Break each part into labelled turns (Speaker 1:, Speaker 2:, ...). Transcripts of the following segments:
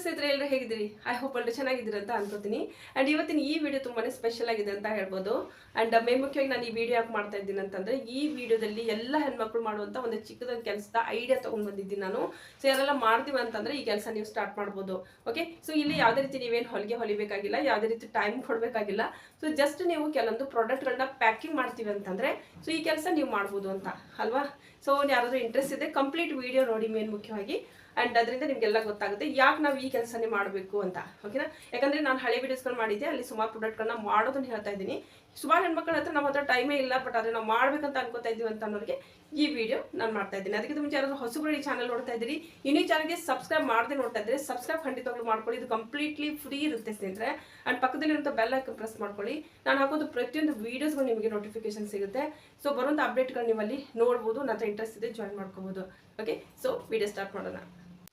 Speaker 1: ಸ್ನೇಹಿತರೆ, ಎಲ್ಲರೂ ಹೇಗಿದ್ದೀರಿ? ಐ ಹೋಪ್ ಎಲ್ಲರೂ ಚೆನ್ನಾಗಿದ್ದೀರಿ ಅಂತ ಅನ್ಕೋತೀನಿ. ಆ್ಯಂಡ್ ಇವತ್ತಿನ ಈ ವಿಡಿಯೋ ತುಂಬಾ ಸ್ಪೆಷಲ್ ಆಗಿದೆ ಅಂತ ಹೇಳ್ಬೋದು. ಆ್ಯಂಡ್ ಮುಖ್ಯವಾಗಿ ನಾನು ಈ ವಿಡಿಯೋ ಯಾಕೆ ಮಾಡ್ತಾ ಇದ್ದೀನಿ ಅಂತಂದರೆ, ಈ ವಿಡಿಯೋದಲ್ಲಿ ಎಲ್ಲ ಹೆಣ್ಮಕ್ಳು ಮಾಡುವಂಥ ಒಂದು ಚಿಕ್ಕದೊಂದು ಕೆಲಸದ ಐಡಿಯಾ ತೊಗೊಂಡು ಬಂದಿದ್ದೀನಿ ನಾನು. ಸೊ ಯಾರೆಲ್ಲ ಮಾಡ್ತೀವಿ ಅಂತಂದರೆ ಈ ಕೆಲಸ ನೀವು ಸ್ಟಾರ್ಟ್ ಮಾಡ್ಬೋದು. ಓಕೆ, ಸೊ ಇಲ್ಲಿ ಯಾವುದೇ ರೀತಿ ನೀವೇನು ಹೊಲಿಬೇಕಾಗಿಲ್ಲ, ಯಾವುದೇ ರೀತಿ ಟೈಮ್ ಕೊಡಬೇಕಾಗಿಲ್ಲ. ಸೊ ಜಸ್ಟ್ ನೀವು ಕೆಲವೊಂದು ಪ್ರಾಡಕ್ಟ್ಗಳನ್ನ ಪ್ಯಾಕಿಂಗ್ ಮಾಡ್ತೀವಿ ಅಂತಂದರೆ ಸೊ ಈ ಕೆಲಸ ನೀವು ಮಾಡ್ಬೋದು ಅಂತ ಅಲ್ವಾ. ಸೊ ಯಾರಾದರೂ ಇಂಟ್ರೆಸ್ಟ್ ಇದೆ ಕಂಪ್ಲೀಟ್ ವಿಡಿಯೋ ನೋಡಿ ಮೇನ್ ಮುಖ್ಯವಾಗಿ. ಆ್ಯಂಡ್ ಅದರಿಂದ ನಿಮಗೆಲ್ಲ ಗೊತ್ತಾಗುತ್ತೆ ಯಾಕೆ ನಾವು ಈ ಕೆಲಸನೇ ಮಾಡಬೇಕು ಅಂತ. ಓಕೆನಾ? ಯಾಕಂದರೆ ನಾನು ಹಳೆ ವೀಡಿಯೋಸ್ಗಳು ಮಾಡಿದ್ದೆ, ಅಲ್ಲಿ ಸುಮಾರು ಪ್ರಾಡಕ್ಟ್ಗಳನ್ನ ಮಾಡೋದನ್ನ ಹೇಳ್ತಾ ಇದ್ದೀನಿ. ಸುಮಾರು ಹೆಣ್ಮಕ್ಳ ಹತ್ರ ನಮ್ಮ ಹತ್ರ ಟೈಮೇ ಇಲ್ಲ, ಬಟ್ ಆದರೆ ನಾವು ಮಾಡ್ಬೇಕಂತ ಅನ್ಕೋತಾ ಇದ್ದೀವಿ ಅಂತ ಅನ್ನೋರಿಗೆ ಈ ವಿಡಿಯೋ ನಾನು ಮಾಡ್ತಾ ಇದ್ದೀನಿ. ಅದಕ್ಕಿಂತ ಮುಂಚೆ ಯಾರಾದರೂ ಹೊಸಬರು ಈ ಚಾನಲ್ ನೋಡ್ತಾ ಇದ್ದೀರಿ, ಇನ್ನೂ ಚಾನಲ್ಗೆ ಸಬ್ಸ್ಕ್ರೈಬ್ ಮಾಡದೆ ನೋಡ್ತಾ ಇದ್ದರೆ ಸಬ್ಸ್ಕ್ರೈಬ್ ಖಂಡಿತವಾಗ್ಲೂ ಮಾಡ್ಕೊಳ್ಳಿ. ಇದು ಕಂಪ್ಲೀಟ್ಲಿ ಫ್ರೀ ಇರುತ್ತೆ ಸ್ನೇಹಿತರೆ. ಆ್ಯಂಡ್ ಪಕ್ಕದಲ್ಲಿರುವಂಥ ಬೆಲ್ ಐಕನ್ ಪ್ರೆಸ್ ಮಾಡ್ಕೊಳ್ಳಿ. ನಾನು ಹಾಕೋದು ಪ್ರತಿಯೊಂದು ವೀಡಿಯೋಸ್ಗಳು ನಿಮಗೆ ನೋಟಿಫಿಕೇಶನ್ ಸಿಗುತ್ತೆ. ಸೊ ಬರುವಂಥ ಅಪ್ಡೇಟ್ಗಳು ನೀವಲ್ಲಿ ನೋಡ್ಬೋದು. ನನ್ನ ಹತ್ರ ಇಂಟ್ರೆಸ್ಟ್ ಇದೆ, ಜಾಯ್ನ್ ಮಾಡ್ಕೋಬೋದು. ಓಕೆ, ಸೊ ವಿಡಿಯೋ ಸ್ಟಾರ್ಟ್ ಮಾಡೋಣ.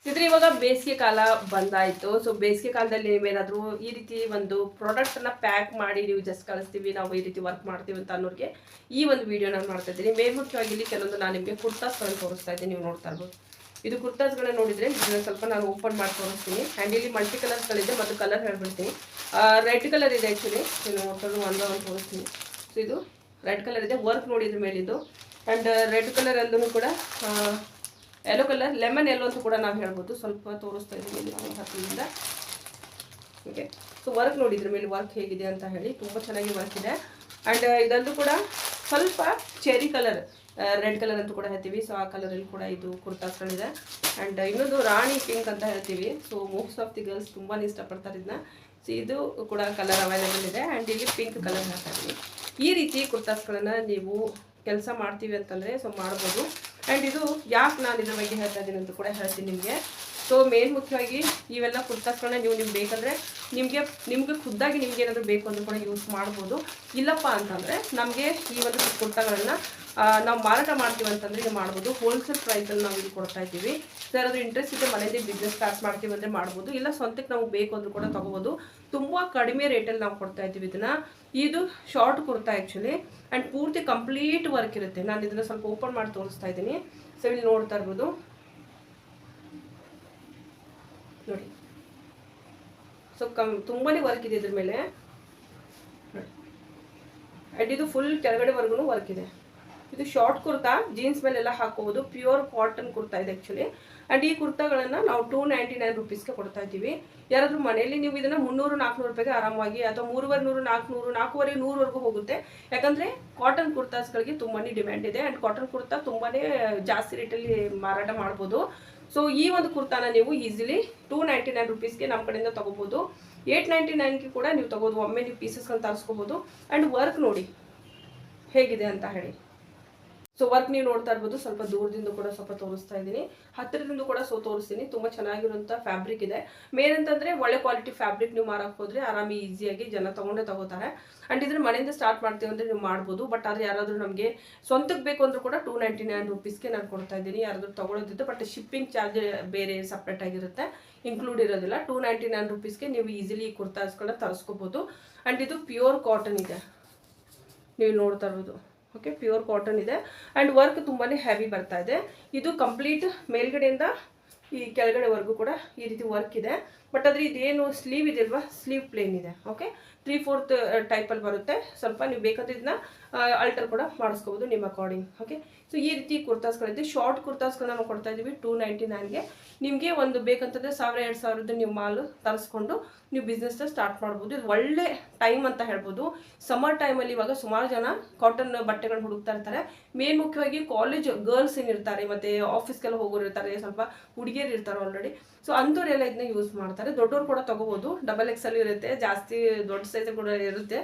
Speaker 1: ಇದ್ರೆ ಇವಾಗ ಬೇಸಿಗೆ ಕಾಲ ಬಂದಾಯಿತು. ಸೊ ಬೇಸಿಗೆ ಕಾಲದಲ್ಲಿ ನೀವೇನಾದರೂ ಈ ರೀತಿ ಒಂದು ಪ್ರಾಡಕ್ಟನ್ನು ಪ್ಯಾಕ್ ಮಾಡಿ ನೀವು ಜಸ್ಟ್ ಕಳಿಸ್ತೀವಿ, ನಾವು ಈ ರೀತಿ ವರ್ಕ್ ಮಾಡ್ತೀವಿ ಅಂತ ಅನ್ನೋರಿಗೆ ಈ ಒಂದು ವಿಡಿಯೋ ನಾನು ಮಾಡ್ತಾ ಇದ್ದೀನಿ. ಮೇಲ್ಮುಖ್ಯವಾಗಿ ಇಲ್ಲಿ ಕೆಲವೊಂದು ನಾನು ನಿಮಗೆ ಕುರ್ತಾಸ್ಗಳನ್ನು ತೋರಿಸ್ತಾ ಇದ್ದೀನಿ, ನೀವು ನೋಡ್ತಾ ಇರ್ಬೋದು. ಇದು ಕುರ್ತಾಸ್ಗಳನ್ನ ನೋಡಿದರೆ ಇದನ್ನು ಸ್ವಲ್ಪ ನಾನು ಓಪನ್ ಮಾಡಿ ತೋರಿಸ್ತೀನಿ. ಆ್ಯಂಡ್ ಇಲ್ಲಿ ಮಲ್ಟಿ ಕಲರ್ಸ್ಗಳಿದೆ ಮತ್ತು ಕಲರ್ ಹೇಳ್ಬಿಡ್ತೀನಿ. ರೆಡ್ ಕಲರ್ ಇದೆ ಆ್ಯಕ್ಚುಲಿ, ನೀವು ನೋಡ್ಕೊಂಡು ಒಂದು ತೋರಿಸ್ತೀನಿ. ಸೊ ಇದು ರೆಡ್ ಕಲರ್ ಇದೆ, ವರ್ಕ್ ನೋಡಿದ್ರ ಮೇಲಿದ್ದು. ಆ್ಯಂಡ್ ರೆಡ್ ಕಲರ್ ಅಲ್ಲೂ ಕೂಡ ಯೆಲ್ಲೋ ಕಲರ್, ಲೆಮನ್ ಯೆಲ್ಲೋ ಅಂತ ಕೂಡ ನಾವು ಹೇಳ್ಬೋದು. ಸ್ವಲ್ಪ ತೋರಿಸ್ತಾ ಇದ್ದೀವಿ ಒಂದು ಹತ್ತಿರದಿಂದ. ಓಕೆ, ಸೊ ವರ್ಕ್ ನೋಡಿದ್ರ ಮೇಲೆ ವರ್ಕ್ ಹೇಗಿದೆ ಅಂತ ಹೇಳಿ ತುಂಬ ಚೆನ್ನಾಗಿ ವರ್ಕ್ ಇದೆ. ಆ್ಯಂಡ್ ಇದಲ್ಲೂ ಕೂಡ ಸ್ವಲ್ಪ ಚೆರಿ ಕಲರ್, ರೆಡ್ ಕಲರ್ ಅಂತ ಕೂಡ ಹೇಳ್ತೀವಿ. ಸೊ ಆ ಕಲರಲ್ಲಿ ಕೂಡ ಇದು ಕುರ್ತಾಸ್ಗಳಿದೆ. ಆ್ಯಂಡ್ ಇನ್ನೊಂದು ರಾಣಿ ಪಿಂಕ್ ಅಂತ ಹೇಳ್ತೀವಿ. So most of the girls ತುಂಬಾ ಇಷ್ಟಪಡ್ತಾರೆ ಇದನ್ನ. ಸೊ ಇದು ಕೂಡ ಕಲರ್ ಅವೈಲೇಬಲ್ ಇದೆ. ಆ್ಯಂಡ್ ಇಲ್ಲಿ ಪಿಂಕ್ ಕಲರ್ ಹಾಕ್ತಾ ಇದ್ದೀವಿ. ಈ ರೀತಿ ಕುರ್ತಾಸ್ಗಳನ್ನು ನೀವು ಕೆಲಸ ಮಾಡ್ತೀವಿ ಅಂತಂದರೆ ಸೊ ಮಾಡ್ಬೋದು. ಆ್ಯಂಡ್ ಇದು ಯಾಕೆ ನಾನು ಇದ್ರ ಬಗ್ಗೆ ಹೇಳ್ತಾ ಇದ್ದೀನಿ ಅಂತ ಕೂಡ ಹೇಳ್ತೀನಿ ನಿಮಗೆ. ಸೊ ಮೇನ್ ಮುಖ್ಯವಾಗಿ ಇವೆಲ್ಲ ಕುರ್ತಾಸ್ಗಳನ್ನ ನೀವು ಬೇಕಂದರೆ ನಿಮಗೆ ಖುದ್ದಾಗಿ ನಿಮ್ಗೆ ಏನಾದರೂ ಬೇಕು ಅಂದರೂ ಕೂಡ ಯೂಸ್ ಮಾಡ್ಬೋದು. ಇಲ್ಲಪ್ಪ ಅಂತಂದರೆ ನಮಗೆ ಈ ಒಂದು ಕುರ್ತಾಗಳನ್ನು ನಾವು ಮಾರಾಟ ಮಾಡ್ತೀವಿ ಅಂತಂದರೆ ಇದು ಮಾಡ್ಬೋದು. ಹೋಲ್ಸೇಲ್ ಪ್ರೈಸಲ್ಲಿ ನಾವು ಇದು ಕೊಡ್ತಾ ಇದ್ದೀವಿ. ಸೊ ಯಾರಾದರೂ ಇಂಟ್ರೆಸ್ಟ್ ಇದೆ ಮನೆಯದೇ ಬಿಸ್ನೆಸ್ ಸ್ಟಾರ್ಟ್ ಮಾಡ್ತೀವಿ ಅಂದರೆ ಮಾಡ್ಬೋದು. ಇಲ್ಲ ಸ್ವಂತಕ್ಕೆ ನಾವು ಬೇಕು ಅಂದರೂ ಕೂಡ ತೊಗೋಬೋದು. ತುಂಬ ಕಡಿಮೆ ರೇಟಲ್ಲಿ ನಾವು ಕೊಡ್ತಾ ಇದ್ದೀವಿ ಇದನ್ನು. ಇದು ಶಾರ್ಟ್ ಕುರ್ತಾ ಆ್ಯಕ್ಚುಲಿ. ಆ್ಯಂಡ್ ಪೂರ್ತಿ ಕಂಪ್ಲೀಟ್ ವರ್ಕ್ ಇರುತ್ತೆ. ನಾನು ಇದನ್ನು ಸ್ವಲ್ಪ ಓಪನ್ ಮಾಡಿ ತೋರಿಸ್ತಾ ಇದ್ದೀನಿ. ಸೊ ಇಲ್ಲಿ ನೋಡ್ತಾ ಇರ್ಬೋದು ನೋಡಿ. ಸೊ ತುಂಬಾ ವರ್ಕ್ ಇದೆ ಇದ್ರ ಮೇಲೆ. ಆ್ಯಂಡ್ ಇದು ಫುಲ್ ಕೆಳಗಡೆವರೆಗೂ ವರ್ಕ್ ಇದೆ. ಇದು ಶಾರ್ಟ್ ಕುರ್ತಾ, ಜೀನ್ಸ್ ಮೇಲೆಲ್ಲ ಹಾಕೋಬೋದು. ಪ್ಯೂರ್ ಕಾಟನ್ ಕುರ್ತಾ ಇದೆ ಆ್ಯಕ್ಚುಲಿ. ಆ್ಯಂಡ್ ಈ ಕುರ್ತಾಗಳನ್ನು ನಾವು 299 ರುಪೀಸ್ಗೆ ಕೊಡ್ತಾ ಇದ್ದೀವಿ. ಯಾರಾದರೂ ಮನೆಯಲ್ಲಿ ನೀವು ಇದನ್ನು 300-400 ರೂಪಾಯಿಗೆ ಆರಾಮಾಗಿ, ಅಥವಾ 350-400-450-100ವರೆಗೂ ಹೋಗುತ್ತೆ. ಯಾಕಂದರೆ ಕಾಟನ್ ಕುರ್ತಾಸ್ಗಳಿಗೆ ತುಂಬಾ ಡಿಮ್ಯಾಂಡ್ ಇದೆ. ಆ್ಯಂಡ್ ಕಾಟನ್ ಕುರ್ತಾ ತುಂಬಾ ಜಾಸ್ತಿ ರೇಟಲ್ಲಿ ಮಾರಾಟ ಮಾಡ್ಬೋದು. ಸೊ ಈ ಒಂದು ಕುರ್ತಾನ ನೀವು ಈಸಿಲಿ 299 ರುಪೀಸ್ಗೆ ನಮ್ಮ ಕಡೆಯಿಂದ ತೊಗೋಬೋದು. 899ಗೆ ಕೂಡ ನೀವು ತೊಗೋಬೋದು. ಒಮ್ಮೆ ನೀವು ಪೀಸಸ್ಗಳನ್ನ ತರಿಸ್ಕೋಬೋದು. ಆ್ಯಂಡ್ ವರ್ಕ್ ನೋಡಿ ಹೇಗಿದೆ ಅಂತ ಹೇಳಿ. ಸೊ ವರ್ಕ್ ನೀವು ನೋಡ್ತಾ ಇರ್ಬೋದು. ಸ್ವಲ್ಪ ದೂರದಿಂದ ಕೂಡ ಸ್ವಲ್ಪ ತೋರಿಸ್ತಾ ಇದ್ದೀನಿ, ಹತ್ತಿರದಿಂದ ಕೂಡ ತೋರಿಸ್ತೀನಿ. ತುಂಬ ಚೆನ್ನಾಗಿರುವಂಥ ಫ್ಯಾಬ್ರಿಕ್ ಇದೆ. ಮೇನ್ ಅಂತಂದರೆ ಒಳ್ಳೆ ಕ್ವಾಲಿಟಿ ಫ್ಯಾಬ್ರಿಕ್ ನೀವು ಮಾರಕ್ಕೆ ಹೋದರೆ ಆರಾಮಿ ಈಸಿಯಾಗಿ ಜನ ತಗೋತಾರೆ. ಆ್ಯಂಡ್ ಇದ್ರ ಮನೆಯಿಂದ ಸ್ಟಾರ್ಟ್ ಮಾಡ್ತೀವಿ ಅಂದರೆ ನೀವು ಮಾಡ್ಬೋದು. ಬಟ್ ಆದರೆ ಯಾರಾದರೂ ನಮಗೆ ಸ್ವಂತಕ್ಕೆ ಬೇಕು ಅಂದರೂ ಕೂಡ 299 ರುಪೀಸ್ಗೆ ನಾನು ಕೊಡ್ತಾ ಇದ್ದೀನಿ. ಯಾರಾದರೂ ತೊಗೊಳೋದಿದ್ದು, ಬಟ್ ಶಿಪ್ಪಿಂಗ್ ಚಾರ್ಜ್ ಬೇರೆ ಸಪ್ರೇಟ್ ಆಗಿರುತ್ತೆ, ಇನ್ಕ್ಲೂಡ್ ಇರೋದಿಲ್ಲ. 299 ರುಪೀಸ್ಗೆ ನೀವು ಈಸಿಲಿ ಈ ಕುರ್ತಾಸ್ಗಳನ್ನ ತರಿಸ್ಕೋಬೋದು. ಆ್ಯಂಡ್ ಇದು ಪ್ಯೂರ್ ಕಾಟನ್ ಇದೆ, ನೀವು ನೋಡ್ತಾ ಇರೋದು. ಓಕೆ, ಪ್ಯೂರ್ ಕಾಟನ್ ಇದೆ. ಆ್ಯಂಡ್ ವರ್ಕ್ ತುಂಬಾ ಹೆವಿ ಬರ್ತಾ ಇದೆ. ಇದು ಕಂಪ್ಲೀಟ್ ಮೇಲ್ಗಡೆಯಿಂದ ಈ ಕೆಳಗಡೆವರೆಗೂ ಕೂಡ ಈ ರೀತಿ ವರ್ಕ್ ಇದೆ. ಬಟ್ ಆದರೆ ಇದೇನು ಸ್ಲೀವ್ ಇದೆ ಅಲ್ವಾ, ಸ್ಲೀವ್ ಪ್ಲೇನ್ ಇದೆ. ಓಕೆ, 3/4 ಟೈಪಲ್ಲಿ ಬರುತ್ತೆ. ಸ್ವಲ್ಪ ನೀವು ಬೇಕಾದ್ರೆ ಇದನ್ನ ಅಲ್ಟರ್ ಕೂಡ ಮಾಡಿಸ್ಕೋಬೋದು ನಿಮ್ಮ ಅಕಾರ್ಡಿಂಗ್. ಓಕೆ, ಸೊ ಈ ರೀತಿ ಕುರ್ತಾಸ್ಗಳಿದೆ. ಶಾರ್ಟ್ ಕುರ್ತಾಸ್ಗಳನ್ನ ನಾವು ಕೊಡ್ತಾ ಇದ್ದೀವಿ 299ಗೆ. ನಿಮಗೆ ಒಂದು ಬೇಕಂತಂದರೆ 1000-2000 ನೀವು ಮಾಲು ತರಿಸ್ಕೊಂಡು ನೀವು ಬಿಸ್ನೆಸ್ನ ಸ್ಟಾರ್ಟ್ ಮಾಡ್ಬೋದು. ಇದು ಒಳ್ಳೆ ಟೈಮ್ ಅಂತ ಹೇಳ್ಬೋದು. ಸಮ್ಮರ್ ಟೈಮಲ್ಲಿ ಇವಾಗ ಸುಮಾರು ಜನ ಕಾಟನ್ ಬಟ್ಟೆಗಳನ್ನ ಹುಡುಕ್ತಾ ಇರ್ತಾರೆ. ಮೇನ್ ಮುಖ್ಯವಾಗಿ ಕಾಲೇಜ್ ಗರ್ಲ್ಸ್ ಏನಿರ್ತಾರೆ, ಮತ್ತು ಆಫೀಸ್ಗೆಲ್ಲ ಹೋಗೋರು ಇರ್ತಾರೆ, ಸ್ವಲ್ಪ ಹುಡುಗಿಯರು ಇರ್ತಾರೆ ಆಲ್ರೆಡಿ. ಸೊ ಅಂಥವ್ರೆಲ್ಲ ಇದನ್ನ ಯೂಸ್ ಮಾಡ್ತಾರೆ. ದೊಡ್ಡವ್ರು ಕೂಡ ತೊಗೋಬೋದು. XXL ಇರುತ್ತೆ, ಜಾಸ್ತಿ ದೊಡ್ಡ ಸೈಜ್ ಕೂಡ ಇರುತ್ತೆ.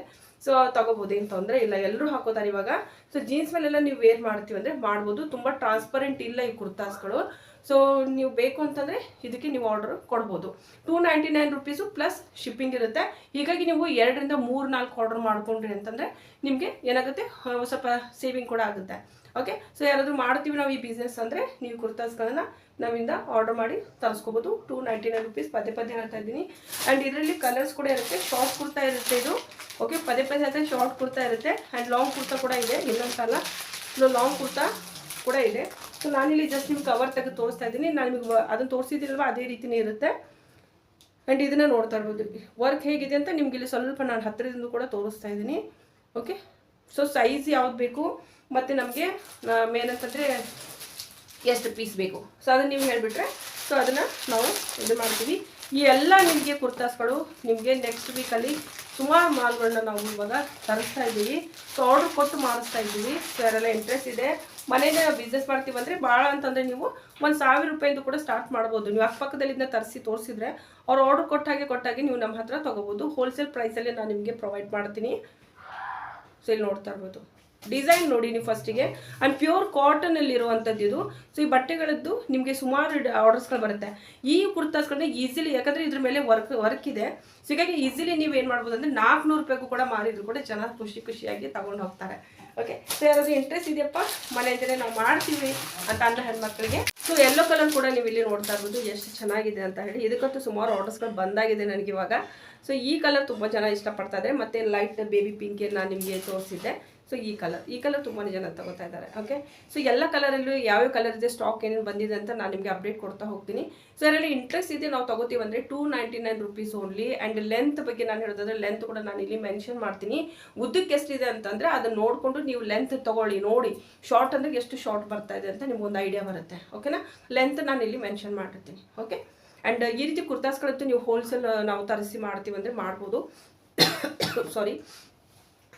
Speaker 1: ಸೊ ತೊಗೋಬೋದು, ಏನು ತೊಂದರೆ ಇಲ್ಲ, ಎಲ್ಲರೂ ಹಾಕೋತಾರೆ ಇವಾಗ. ಸೊ ಜೀನ್ಸ್ ಮೇಲೆಲ್ಲ ನೀವು ವೇರ್ ಮಾಡ್ತೀವಿ ಅಂದರೆ ಮಾಡ್ಬೋದು. ತುಂಬ ಟ್ರಾನ್ಸ್ಪರೆಂಟ್ ಇಲ್ಲ ಈ ಕುರ್ತಾಸ್ಗಳು. ಸೊ ನೀವು ಬೇಕು ಅಂತಂದರೆ ಇದಕ್ಕೆ ನೀವು ಆರ್ಡರ್ ಕೊಡ್ಬೋದು. 299 ರುಪೀಸು ಪ್ಲಸ್ ಶಿಪ್ಪಿಂಗ್ ಇರುತ್ತೆ. ಹೀಗಾಗಿ ನೀವು 2-3-4 ಆರ್ಡರ್ ಮಾಡ್ಕೊಂಡ್ರಿ ಅಂತಂದರೆ ನಿಮಗೆ ಏನಾಗುತ್ತೆ, ಸ್ವಲ್ಪ ಸೇವಿಂಗ್ ಕೂಡ ಆಗುತ್ತೆ. ಓಕೆ, ಸೊ ಯಾರಾದರೂ ಮಾಡ್ತೀವಿ ನಾವು ಈ ಬಿಸ್ನೆಸ್ ಅಂದರೆ ನೀವು ಕುರ್ತಾಸ್ಗಳನ್ನು ನಮ್ಮಿಂದ ಆರ್ಡರ್ ಮಾಡಿ ತರಿಸ್ಕೋಬೋದು. 299 ರುಪೀಸ್ ಪದೇ ಹೇಳ್ತಾ ಇದ್ದೀನಿ. ಆ್ಯಂಡ್ ಇದರಲ್ಲಿ ಕಲರ್ಸ್ ಕೂಡ ಇರುತ್ತೆ. ಶಾರ್ಟ್ ಕುರ್ತಾ ಇರುತ್ತೆ ಇದು. ಓಕೆ, ಪದೇ ಹೇಳ್ತಾ ಶಾರ್ಟ್ ಕುರ್ತಾ ಇರುತ್ತೆ. ಆ್ಯಂಡ್ ಲಾಂಗ್ ಕುರ್ತಾ ಕೂಡ ಇದೆ, ಇನ್ನೊಂದ್ಸಲ ಲಾಂಗ್ ಕುರ್ತಾ ಕೂಡ ಇದೆ. ಸೊ ನಾನಿಲ್ಲಿ ಜಸ್ಟ್ ನಿಮ್ಗೆ ಕವರ್ ತೆಗೆದು ತೋರಿಸ್ತಾ ಇದ್ದೀನಿ. ನಾನು ನಿಮಗೆ ಅದನ್ನು ತೋರಿಸಿದ್ದೀನಲ್ವ, ಅದೇ ರೀತಿಯೇ ಇರುತ್ತೆ. ಆ್ಯಂಡ್ ಇದನ್ನು ನೋಡ್ತಾ ಇರ್ಬೋದು ವರ್ಕ್ ಹೇಗಿದೆ ಅಂತ ನಿಮ್ಗೆ ಇಲ್ಲಿ ಸ್ವಲ್ಪ ನಾನು ಹತ್ತಿರದಿಂದ ಕೂಡ ತೋರಿಸ್ತಾ ಇದ್ದೀನಿ. ಓಕೆ, ಸೊ ಸೈಜ್ ಯಾವ್ದು ಬೇಕು ಮತ್ತು ನಮಗೆ ಏನಂತಂದರೆ ಎಷ್ಟು ಪೀಸ್ ಬೇಕು, ಸೊ ಅದನ್ನು ನೀವು ಹೇಳಿಬಿಟ್ರೆ ಸೊ ಅದನ್ನು ನಾವು ಇದು ಮಾಡ್ತೀವಿ. ಈ ಎಲ್ಲ ನಿಮಗೆ ಕುರ್ತಾಸ್ಗಳು ನಿಮಗೆ ನೆಕ್ಸ್ಟ್ ವೀಕಲ್ಲಿ ಸುಮಾರು ಮಾಲ್ಗಳನ್ನ ನಾವು ಇವಾಗ ತರಿಸ್ತಾ ಇದ್ದೀವಿ. ಸೊ ಆರ್ಡ್ರ್ ಕೊಟ್ಟು ಮಾಡಿಸ್ತಾ ಇದ್ದೀವಿ. ಸೊ ಯಾರೆಲ್ಲ ಇಂಟ್ರೆಸ್ಟ್ ಇದೆ ಮನೇಲಿ ಬಿಸ್ನೆಸ್ ಮಾಡ್ತೀವಂದರೆ ಭಾಳ ಅಂತಂದರೆ ನೀವು 1,000 ರೂಪಾಯಿಂದ ಕೂಡ ಸ್ಟಾರ್ಟ್ ಮಾಡ್ಬೋದು. ನೀವು ಅಕ್ಕಪಕ್ಕದಲ್ಲಿಂದ ತರಿಸಿ ತೋರಿಸಿದ್ರೆ ಅವ್ರು ಆರ್ಡ್ರ್ ಕೊಟ್ಟಾಗೆ ನೀವು ನಮ್ಮ ಹತ್ರ ತೊಗೋಬೋದು. ಹೋಲ್ಸೇಲ್ ಪ್ರೈಸಲ್ಲಿ ನಾನು ನಿಮಗೆ ಪ್ರೊವೈಡ್ ಮಾಡ್ತೀನಿ. ಸೊ ಇಲ್ಲಿ ನೋಡ್ತಾ ಇರ್ಬೋದು ಡಿಸೈನ್ ನೋಡಿ ನೀವು ಫಸ್ಟಿಗೆ. ಆ್ಯಂಡ್ ಪ್ಯೂರ್ ಕಾಟನಲ್ಲಿ ಇರುವಂಥದ್ದು ಇದು. ಸೊ ಈ ಬಟ್ಟೆಗಳದ್ದು ನಿಮಗೆ ಸುಮಾರು ಆರ್ಡರ್ಸ್ಗಳು ಬರುತ್ತೆ. ಈ ಕುರ್ತಾಸ್ಗಳನ್ನ ಈಸಿಲಿ, ಯಾಕಂದರೆ ಇದ್ರ ಮೇಲೆ ವರ್ಕ್ ಇದೆ, ಸೊ ಹೀಗಾಗಿ ಈಸಿಲಿ ನೀವು ಏನು ಮಾಡ್ಬೋದು ಅಂದರೆ 400 ರೂಪಾಯಿಗೂ ಕೂಡ ಮಾರಿದ್ರು ಕೂಡ ಜನ ಖುಷಿಯಾಗಿ ತಗೊಂಡು ಹೋಗ್ತಾರೆ. ಓಕೆ, ಸೊ ಯಾರಾದರೂ ಇಂಟ್ರೆಸ್ಟ್ ಇದೆಯಪ್ಪ ಮನೆಯಿಂದಲೇ ನಾವು ಮಾಡ್ತೀವಿ ಅಂತ ಅನ್ನೋ ಹೆಣ್ಮಕ್ಳಿಗೆ. ಸೊ ಯೆಲ್ಲೋ ಕಲರ್ ಕೂಡ ನೀವು ಇಲ್ಲಿ ನೋಡ್ತಾ ಇರ್ಬೋದು ಎಷ್ಟು ಚೆನ್ನಾಗಿದೆ ಅಂತ ಹೇಳಿ. ಇದಕ್ಕಂತೂ ಸುಮಾರು ಆರ್ಡರ್ಸ್ಗಳು ಬಂದಾಗಿದೆ ನನಗಿವಾಗ. ಸೊ ಈ ಕಲರ್ ತುಂಬ ಜನ ಇಷ್ಟಪಡ್ತಾ ಇದ್ದಾರೆ. ಮತ್ತು ಲೈಟ್ ಬೇಬಿ ಪಿಂಕ್ ನಾನು ನಿಮಗೆ ತೋರಿಸಿದ್ದೆ. ಸೊ ಈ ಕಲರ್ ತುಂಬಾ ಜನ ತಗೋತಾ ಇದ್ದಾರೆ. ಓಕೆ, ಸೊ ಎಲ್ಲ ಕಲರಲ್ಲೂ ಯಾವ್ಯಾವ ಕಲರ್ ಇದೆ, ಸ್ಟಾಕ್ ಏನೇನು ಬಂದಿದೆ ಅಂತ ನಾನು ನಿಮಗೆ ಅಪ್ಡೇಟ್ ಕೊಡ್ತಾ ಹೋಗ್ತೀನಿ. ಸೊ ಅದರಲ್ಲಿ ಇಂಟ್ರೆಸ್ಟ್ ಇದೆ ನಾವು ತಗೋತೀವಿ ಅಂದರೆ 299 ರೂಪೀಸ್ ಓನ್ಲಿ. ಆ್ಯಂಡ್ ಲೆಂತ್ ಬಗ್ಗೆ ನಾನು ಹೇಳೋದಾದ್ರೆ ಲೆಂತ್ ಕೂಡ ನಾನು ಇಲ್ಲಿ ಮೆನ್ಷನ್ ಮಾಡ್ತೀನಿ. ಉದ್ದಕ್ಕೆ ಎಷ್ಟಿದೆ ಅಂತಂದರೆ ಅದನ್ನು ನೋಡಿಕೊಂಡು ನೀವು ಲೆಂತ್ ತೊಗೊಳ್ಳಿ, ನೋಡಿ ಶಾರ್ಟ್ ಅಂದರೆ ಎಷ್ಟು ಶಾರ್ಟ್ ಬರ್ತಾ ಇದೆ ಅಂತ ನಿಮ್ಗೊಂದು ಐಡಿಯಾ ಬರುತ್ತೆ. ಓಕೆನಾ, ಲೆಂತ್ ನಾನು ಇಲ್ಲಿ ಮೆನ್ಷನ್ ಮಾಡಿರ್ತೀನಿ. ಓಕೆ, ಆ್ಯಂಡ್ ಈ ರೀತಿ ಕುರ್ತಾಸ್ಗಳಂತೂ ನೀವು ಹೋಲ್ಸೇಲ್ ನಾವು ತರಿಸಿ ಮಾಡ್ತೀವಿ ಅಂದರೆ ಮಾಡ್ಬೋದು. ಸಾರಿ.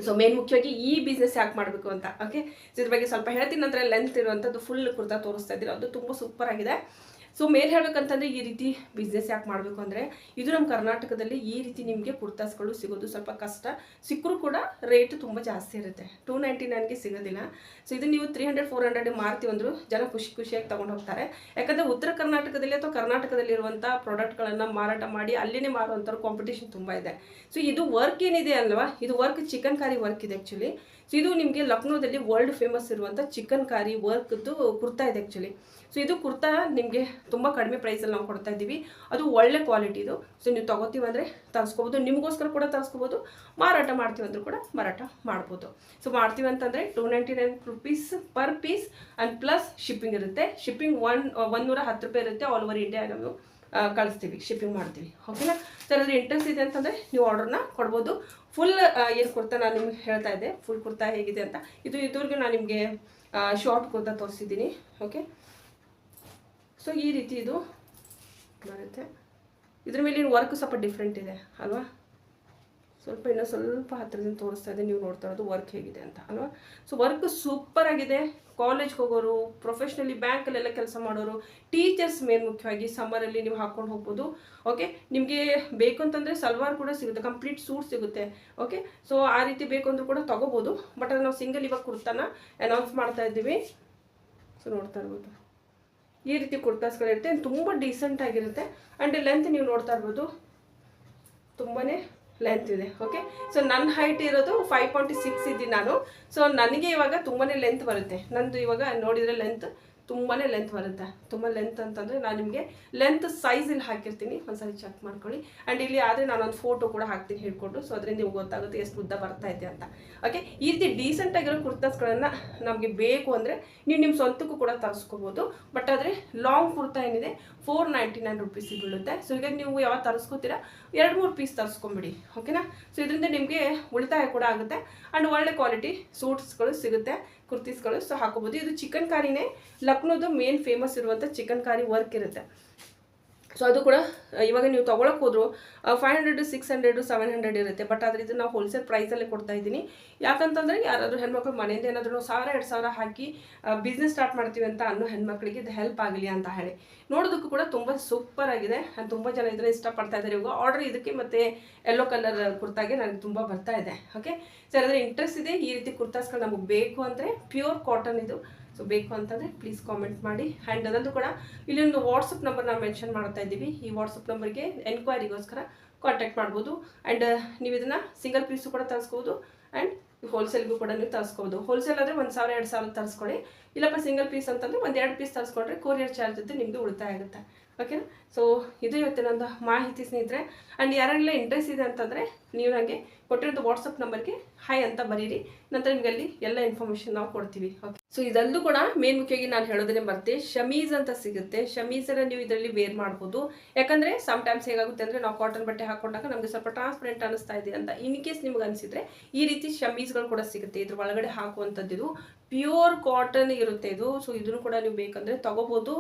Speaker 1: ಸೊ ಮೇನ್ ಮುಖ್ಯವಾಗಿ ಈ ಬಿಸ್ನೆಸ್ ಯಾಕೆ ಮಾಡಬೇಕು ಅಂತ. ಓಕೆ, ಸೊ ಇದ್ರ ಬಗ್ಗೆ ಸ್ವಲ್ಪ ಹೇಳ್ತೀನಿ. ನಂತರ ಲೆಂತ್ ಇರುವಂಥದ್ದು ಫುಲ್ ಕುರ್ತಾ ತೋರಿಸ್ತಾ ಇದ್ದೀರ, ಅದು ತುಂಬ ಸೂಪರ್ ಆಗಿದೆ. ಸೊ ಮೇನ್ ಹೇಳ್ಬೇಕಂತಂದರೆ ಈ ರೀತಿ ಬಿಸ್ನೆಸ್ ಯಾಕೆ ಮಾಡಬೇಕು ಅಂದರೆ ಇದು ನಮ್ಮ ಕರ್ನಾಟಕದಲ್ಲಿ ಈ ರೀತಿ ನಿಮಗೆ ಕುರ್ತಾಸ್ಗಳು ಸಿಗೋದು ಸ್ವಲ್ಪ ಕಷ್ಟ. ಸಿಕ್ಕರೂ ಕೂಡ ರೇಟ್ ತುಂಬ ಜಾಸ್ತಿ ಇರುತ್ತೆ. 299ಗೆ ಸಿಗೋದಿಲ್ಲ. ಸೊ ಇದು ನೀವು 300-400 ಮಾರ್ತೀವಂದ್ರು ಜನ ಖುಷಿಯಾಗಿ ತೊಗೊಂಡು ಹೋಗ್ತಾರೆ. ಯಾಕಂದರೆ ಉತ್ತರ ಕರ್ನಾಟಕದಲ್ಲಿ ಅಥವಾ ಕರ್ನಾಟಕದಲ್ಲಿರುವಂಥ ಪ್ರಾಡಕ್ಟ್ಗಳನ್ನು ಮಾರಾಟ ಮಾಡಿ ಅಲ್ಲಿನೇ ಮಾರುವಂಥವ್ರು ಕಾಂಪಿಟೇಷನ್ ತುಂಬ ಇದೆ. ಸೊ ಇದು ವರ್ಕ್ ಏನಿದೆ ಅಲ್ವಾ, ಇದು ವರ್ಕ್ ಚಿಕನ್ ಕಾರಿ ವರ್ಕ್ ಇದೆ ಆ್ಯಕ್ಚುಲಿ. ಸೊ ಇದು ನಿಮಗೆ ಲಕ್ನೋದಲ್ಲಿ ವರ್ಲ್ಡ್ ಫೇಮಸ್ ಇರುವಂಥ ಚಿಕನ್ ಕಾರಿ ವರ್ಕ್ದು ಕುರ್ತಾ ಇದೆ ಆ್ಯಕ್ಚುಲಿ. ಸೊ ಇದು ಕುರ್ತಾ ನಿಮಗೆ ತುಂಬ ಕಡಿಮೆ ಪ್ರೈಸಲ್ಲಿ ನಾವು ಕೊಡ್ತಾ ಇದ್ದೀವಿ. ಅದು ಒಳ್ಳೆ ಕ್ವಾಲಿಟಿದು. ಸೊ ನೀವು ತೊಗೋತೀವಿ ಅಂದರೆ ತರಿಸ್ಕೋಬೋದು, ನಿಮಗೋಸ್ಕರ ಕೂಡ ತರಿಸ್ಕೋಬೋದು, ಮಾರಾಟ ಮಾಡ್ತೀವಿ ಅಂದರೂ ಕೂಡ ಮಾರಾಟ ಮಾಡ್ಬೋದು. ಸೊ ಮಾಡ್ತೀವಿ ಅಂತಂದರೆ 299 rupees per piece and plus shipping ಇರುತ್ತೆ. ಶಿಪ್ಪಿಂಗ್ 110 ರೂಪಾಯಿ ಇರುತ್ತೆ. ಆಲ್ ಓವರ್ ಇಂಡಿಯಾ ನಾವು ಕಳಿಸ್ತೀವಿ, ಶಿಪ್ಪಿಂಗ್ ಮಾಡ್ತೀವಿ. ಓಕೆನಾ, ಸರ್ ಅದ್ರ ಇಂಟ್ರೆಸ್ಟ್ ಇದೆ ಅಂತಂದರೆ ನೀವು ಆರ್ಡ್ರನ್ನ ಕೊಡ್ಬೋದು. ಫುಲ್ ಏನು ಕುರ್ತಾ ನಾನು ನಿಮ್ಗೆ ಹೇಳ್ತಾ ಇದ್ದೆ, ಫುಲ್ ಕುರ್ತಾ ಹೇಗಿದೆ ಅಂತ. ಇದುವರೆಗೂ ನಾನು ನಿಮಗೆ ಶಾರ್ಟ್ ಕುರ್ತಾ ತೋರಿಸಿದ್ದೀನಿ. ಓಕೆ, ಸೊ ಈ ರೀತಿ ಇದು ಬರುತ್ತೆ. ಇದ್ರ ಮೇಲಿನ ವರ್ಕ್ ಸ್ವಲ್ಪ ಡಿಫ್ರೆಂಟ್ ಇದೆ ಅಲ್ವಾ. ಇನ್ನೂ ಸ್ವಲ್ಪ ಹತ್ತಿರದಿಂದ ತೋರಿಸ್ತಾ ಇದೆ, ನೀವು ನೋಡ್ತಾ ಇರೋದು ವರ್ಕ್ ಹೇಗಿದೆ ಅಂತ ಅಲ್ವಾ. ಸೊ ವರ್ಕ್ ಸೂಪರ್ ಆಗಿದೆ. ಕಾಲೇಜ್ಗೆ ಹೋಗೋರು, ಪ್ರೊಫೆಷ್ನಲಿ ಬ್ಯಾಂಕಲ್ಲೆಲ್ಲ ಕೆಲಸ ಮಾಡೋರು, ಟೀಚರ್ಸ್ ಮೇನ್ ಮುಖ್ಯವಾಗಿ ಸಮ್ಮರಲ್ಲಿ ನೀವು ಹಾಕ್ಕೊಂಡು ಹೋಗ್ಬೋದು. ಓಕೆ, ನಿಮಗೆ ಬೇಕು ಅಂತಂದರೆ ಸಲ್ವಾರ್ ಕೂಡ ಸಿಗುತ್ತೆ, ಕಂಪ್ಲೀಟ್ ಸೂಟ್ ಸಿಗುತ್ತೆ. ಓಕೆ, ಸೊ ಆ ರೀತಿ ಬೇಕು ಅಂದರೂ ಕೂಡ ತೊಗೋಬೋದು. ಬಟ್ ಅದು ನಾವು ಸಿಂಗಲ್ ಇವಾಗ ಕುರ್ತಾನ ಅನೌನ್ಸ್ ಮಾಡ್ತಾ ಇದ್ದೀವಿ. ಸೊ ನೋಡ್ತಾ ಇರ್ಬೋದು ಈ ರೀತಿ ಕುರ್ತಾಸ್ಗಳಿರುತ್ತೆ. ತುಂಬ ಡೀಸೆಂಟ್ ಆಗಿರುತ್ತೆ. ಆ್ಯಂಡ್ ಲೆಂತ್ ನೀವು ನೋಡ್ತಾ ಇರ್ಬೋದು ತುಂಬಾ ಲೆಂತ್ ಇದೆ. ಓಕೆ, ಸೊ ನನ್ನ ಹೈಟ್ ಇರೋದು 5.6 ಇದ್ದೀನಿ ನಾನು. ಸೊ ನನಗೆ ಇವಾಗ ತುಂಬಾ ಲೆಂತ್ ಬರುತ್ತೆ. ನಂದು ಇವಾಗ ನೋಡಿದರೆ ಲೆಂತ್ ತುಂಬಾ ಲೆಂತ್ ಬರುತ್ತೆ. ತುಂಬ ಲೆಂತ್ ಅಂತಂದರೆ ನಾನು ನಿಮಗೆ ಲೆಂತ್ ಸೈಜ್ ಇಲ್ಲಿ ಹಾಕಿರ್ತೀನಿ, ಒಂದ್ಸರಿ ಚೆಕ್ ಮಾಡ್ಕೊಳ್ಳಿ. ಆ್ಯಂಡ್ ಇಲ್ಲಿ ಆದರೆ ನಾನೊಂದು ಫೋಟೋ ಕೂಡ ಹಾಕ್ತೀನಿ ಹಿಡ್ಕೊಂಡು. ಸೊ ಅದರಿಂದ ನಿಮ್ಗೆ ಗೊತ್ತಾಗುತ್ತೆ ಎಷ್ಟು ಉದ್ದ ಬರ್ತಾ ಇದೆ ಅಂತ. ಓಕೆ, ಈ ರೀತಿ ಡೀಸೆಂಟಾಗಿರೋ ಕುರ್ತಾಸ್ಗಳನ್ನು ನಮಗೆ ಬೇಕು ಅಂದರೆ ನೀವು ನಿಮ್ಮ ಸ್ವಂತಕ್ಕೂ ಕೂಡ ತರಿಸ್ಕೋಬೋದು. ಬಟ್ ಆದರೆ ಲಾಂಗ್ ಕುರ್ತಾ ಏನಿದೆ 499 ರೂಪೀಸಿಗೆ ಬೀಳುತ್ತೆ. ಸೊ ಹೀಗಾಗಿ ನೀವು ಯಾವಾಗ ತರಿಸ್ಕೋತೀರಾ 2-3 ಪೀಸ್ ತರಿಸ್ಕೊಂಬಿಡಿ. ಓಕೆನಾ, ಸೊ ಇದರಿಂದ ನಿಮಗೆ ಉಳಿತಾಯ ಕೂಡ ಆಗುತ್ತೆ. ಆ್ಯಂಡ್ ಒಳ್ಳೆ ಕ್ವಾಲಿಟಿ ಸೂಟ್ಸ್ಗಳು ಸಿಗುತ್ತೆ, ಕುರ್ತೀಸ್ಗಳು ಸಹ ಹಾಕೋಬೋದು. ಇದು ಚಿಕನ್ ಕಾರಿನೇ, ಲಕ್ನೋದು ಮೇನ್ ಫೇಮಸ್ ಇರುವಂಥ ಚಿಕನ್ ಕಾರಿ ವರ್ಕ್ ಇರುತ್ತೆ. ಸೊ ಅದು ಕೂಡ ಇವಾಗ ನೀವು ತೊಗೊಳಕ್ಕೆ ಹೋದ್ರು 500, 600, 700 ಇರುತ್ತೆ. ಬಟ್ ಆದರೆ ಇದು ನಾವು ಹೋಲ್ಸೇಲ್ ಪ್ರೈಸಲ್ಲೇ ಕೊಡ್ತಾ ಇದ್ದೀನಿ. ಯಾಕಂತಂದರೆ ಯಾರಾದರೂ ಹೆಣ್ಮಕ್ಳು ಮನೆಯಿಂದ ಏನಾದರೂ 1000-2000 ಹಾಕಿ ಬಿಸ್ನೆಸ್ ಸ್ಟಾರ್ಟ್ ಮಾಡ್ತೀವಿ ಅಂತ ಅನ್ನೋ ಹೆಣ್ಮಕ್ಳಿಗೆ ಇದು ಹೆಲ್ಪ್ ಆಗಲಿ ಅಂತ ಹೇಳಿ. ನೋಡೋದಕ್ಕೂ ಕೂಡ ತುಂಬ ಸೂಪರ್ ಆಗಿದೆ. ತುಂಬ ಜನ ಇದನ್ನು ಇಷ್ಟಪಡ್ತಾ ಇದ್ದಾರೆ. ಇವಾಗ ಆರ್ಡರ್ ಇದಕ್ಕೆ ಮತ್ತು ಯೆಲ್ಲೋ ಕಲರ್ ಕುರ್ತಾಗೆ ನನಗೆ ತುಂಬ ಬರ್ತಾ ಇದೆ. ಓಕೆ, ಸರ್ ಅದರ ಇಂಟ್ರೆಸ್ಟ್ ಇದೆ, ಈ ರೀತಿ ಕುರ್ತಾಸ್ಗಳು ನಮಗೆ ಬೇಕು ಅಂದರೆ ಪ್ಯೂರ್ ಕಾಟನ್ ಇದು. ಸೊ ಬೇಕು ಅಂತಂದರೆ ಪ್ಲೀಸ್ ಕಾಮೆಂಟ್ ಮಾಡಿ. ಆ್ಯಂಡ್ ಅದನ್ನು ಕೂಡ ಇಲ್ಲೊಂದು ವಾಟ್ಸಪ್ ನಂಬರ್ ನಾವು ಮೆನ್ಷನ್ ಮಾಡ್ತಾ ಇದ್ದೀವಿ. ಈ ವಾಟ್ಸಪ್ ನಂಬರ್ಗೆ ಎನ್ಕ್ವೈರಿಗೋಸ್ಕರ ಕಾಂಟ್ಯಾಕ್ಟ್ ಮಾಡ್ಬೋದು. ಆ್ಯಂಡ್ ನೀವು ಇದನ್ನು ಸಿಂಗಲ್ ಪೀಸು ಕೂಡ ತರಿಸ್ಬೋದು. ಆ್ಯಂಡ್ ಹೋಲ್ಸೇಲ್ಗೂ ಕೂಡ ನೀವು ತರಿಸ್ಕೋಬೋದು. ಹೋಲ್ಸೇಲ್ ಆದರೆ 1000-2000 ತರಿಸ್ಕೊಳ್ಳಿ. ಇಲ್ಲಪ್ಪ ಸಿಂಗಲ್ ಪೀಸ್ ಅಂತಂದರೆ 1-2 ಪೀಸ್ ತರಿಸ್ಕೊಂಡ್ರೆ ಕೊರಿಯರ್ ಚಾರ್ಜ್ ಜೊತೆ ನಿಮ್ಮದು ಉಳಿತಾಯ ಆಗುತ್ತೆ. ಓಕೆನಾ, ಸೊ ಇದು ಇವತ್ತಿನೊಂದು ಮಾಹಿತಿ ಸ್ನೇಹಿತರೆ. ಆ್ಯಂಡ್ ಯಾರೆಲ್ಲ ಇಂಟ್ರೆಸ್ಟ್ ಇದೆ ಅಂತಂದರೆ ನೀವು ನನಗೆ ಕೊಟ್ಟಿರೋದು ವಾಟ್ಸಪ್ ನಂಬರ್ಗೆ ಹಾಯ್ ಅಂತ ಬರೀರಿ. ನಂತರ ನಿಮಗೆ ಅಲ್ಲಿ ಎಲ್ಲ ಇನ್ಫಾರ್ಮೇಷನ್ ನಾವು ಕೊಡ್ತೀವಿ. ಓಕೆ, ಸೊ ಇದಲ್ಲೂ ಕೂಡ ಮೇನ್ ಮುಖ್ಯವಾಗಿ ನಾನು ಹೇಳೋದನ್ನೇ ಬರ್ತೆ, ಶಮೀಸ್ ಅಂತ ಸಿಗುತ್ತೆ. ಶಮೀಸನ್ನು ನೀವು ಇದರಲ್ಲಿ ವೇರ್ ಮಾಡ್ಬೋದು. ಯಾಕಂದರೆ ಸಮ್ಟೈಮ್ಸ್ ಹೇಗಾಗುತ್ತೆ ಅಂದರೆ ನಾವು ಕಾಟನ್ ಬಟ್ಟೆ ಹಾಕೊಂಡಾಗ ನಮಗೆ ಸ್ವಲ್ಪ ಟ್ರಾನ್ಸ್ಪರೆಂಟ್ ಅನಿಸ್ತಾ ಇದೆ ಅಂತ ಇನ್ ಕೇಸ್ ನಿಮ್ಗೆ ಅನಿಸಿದ್ರೆ ಈ ರೀತಿ ಶಮೀಸ್ಗಳು ಕೂಡ ಸಿಗುತ್ತೆ. ಇದ್ರ ಒಳಗಡೆ ಹಾಕುವಂಥದ್ದು ಪ್ಯೂರ್ ಕಾಟನ್ ಇರುತ್ತೆ ಇದು. ಸೊ ಇದನ್ನು ಕೂಡ ನೀವು ಬೇಕಂದರೆ ತಗೋಬೋದು.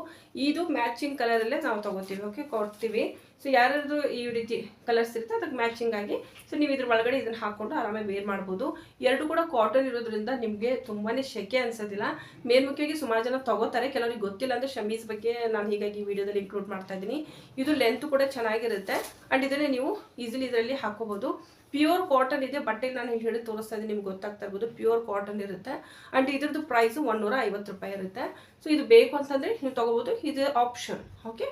Speaker 1: ಇದು ಮ್ಯಾಚಿಂಗ್ ಕಲರಲ್ಲೇ ನಾವು ತಗೋತೀವಿ. ಓಕೆ, ಕೊಡ್ತೀವಿ. ಸೊ ಯಾರ್ಯಾರ್ದು ಈ ರೀತಿ ಕಲರ್ಸ್ ಇರುತ್ತೆ ಅದಕ್ಕೆ ಮ್ಯಾಚಿಂಗ್ ಆಗಿ ಸೊ ನೀವು ಇದ್ರ ಒಳಗಡೆ ಇದನ್ನು ಹಾಕ್ಕೊಂಡು ಆರಾಮಾಗಿ ವೇರ್ ಮಾಡ್ಬೋದು. ಎರಡು ಕೂಡ ಕಾಟನ್ ಇರೋದ್ರಿಂದ ನಿಮಗೆ ತುಂಬಾ ಶೆಕೆ ಅನ್ಸೋದಿಲ್ಲ. ಮೇಲ್ಮುಖ್ಯವಾಗಿ ಸುಮಾರು ಜನ ತಗೋತಾರೆ, ಕೆಲವರಿಗೆ ಗೊತ್ತಿಲ್ಲ ಅಂದರೆ ಶಮೀಸ್ ಬಗ್ಗೆ ನಾನು ಹೀಗಾಗಿ ಈ ವಿಡಿಯೋದಲ್ಲಿ ಇನ್ಕ್ಲೂಡ್ ಮಾಡ್ತಾ ಇದ್ದೀನಿ. ಇದು ಲೆಂತ್ ಕೂಡ ಚೆನ್ನಾಗಿರುತ್ತೆ ಆ್ಯಂಡ್ ಇದನ್ನೇ ನೀವು ಈಸಿಲಿ ಇದರಲ್ಲಿ ಹಾಕೋಬೋದು. ಪ್ಯೂರ್ ಕಾಟನ್ ಇದೆ. ಬಟ್ಟೆಗೆ ನಾನು ಹೇಳಿ ತೋರಿಸ್ತಾ ಇದ್ದೀನಿ, ನಿಮ್ಗೆ ಗೊತ್ತಾಗ್ತಾ ಇರ್ಬೋದು. ಪ್ಯೂರ್ ಕಾಟನ್ ಇರುತ್ತೆ ಆ್ಯಂಡ್ ಇದ್ರದ್ದು ಪ್ರೈಸು 150 ರೂಪಾಯಿ ಇರುತ್ತೆ. ಸೊ ಇದು ಬೇಕು ಅಂತಂದರೆ ನೀವು ತೊಗೋಬೋದು, ಇದು ಆಪ್ಷನ್. ಓಕೆ,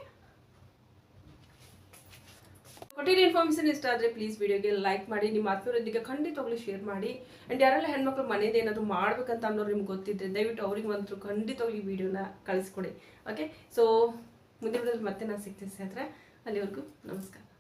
Speaker 1: ಕೊಟ್ಟಿರೋ ಇನ್ಫಾರ್ಮೇಷನ್ ಇಷ್ಟ ಆದರೆ ಪ್ಲೀಸ್ ವಿಡಿಯೋಗೆ ಲೈಕ್ ಮಾಡಿ, ನಿಮ್ಮ ಆತ್ಮೀಯರೊಂದಿಗೆ ಖಂಡಿತವಾಗ್ಲೂ ಶೇರ್ ಮಾಡಿ. ಆ್ಯಂಡ್ ಯಾರೆಲ್ಲ ಹೆಣ್ಮಕ್ಳು ಮನೇದು ಏನಾದರೂ ಮಾಡ್ಬೇಕಂತ ಅನ್ನೋರು ನಿಮ್ಗೆ ಗೊತ್ತಿದ್ದರೆ ದಯವಿಟ್ಟು ಅವ್ರಿಗೆ ಮಾತ್ರ ಖಂಡಿತವಾಗ್ಲೂ ಈ ವಿಡಿಯೋನ ಕಳಿಸ್ಕೊಡಿ. ಓಕೆ, ಸೊ ಮುಂದಿನ ವಿಡಿಯೋದಲ್ಲಿ ಮತ್ತೆ ನಾನು ಸಿಗ್ತೀನಿ ಸ್ನೇಹಿತರೆ. ಅಲ್ಲಿವರೆಗೂ ನಮಸ್ಕಾರ.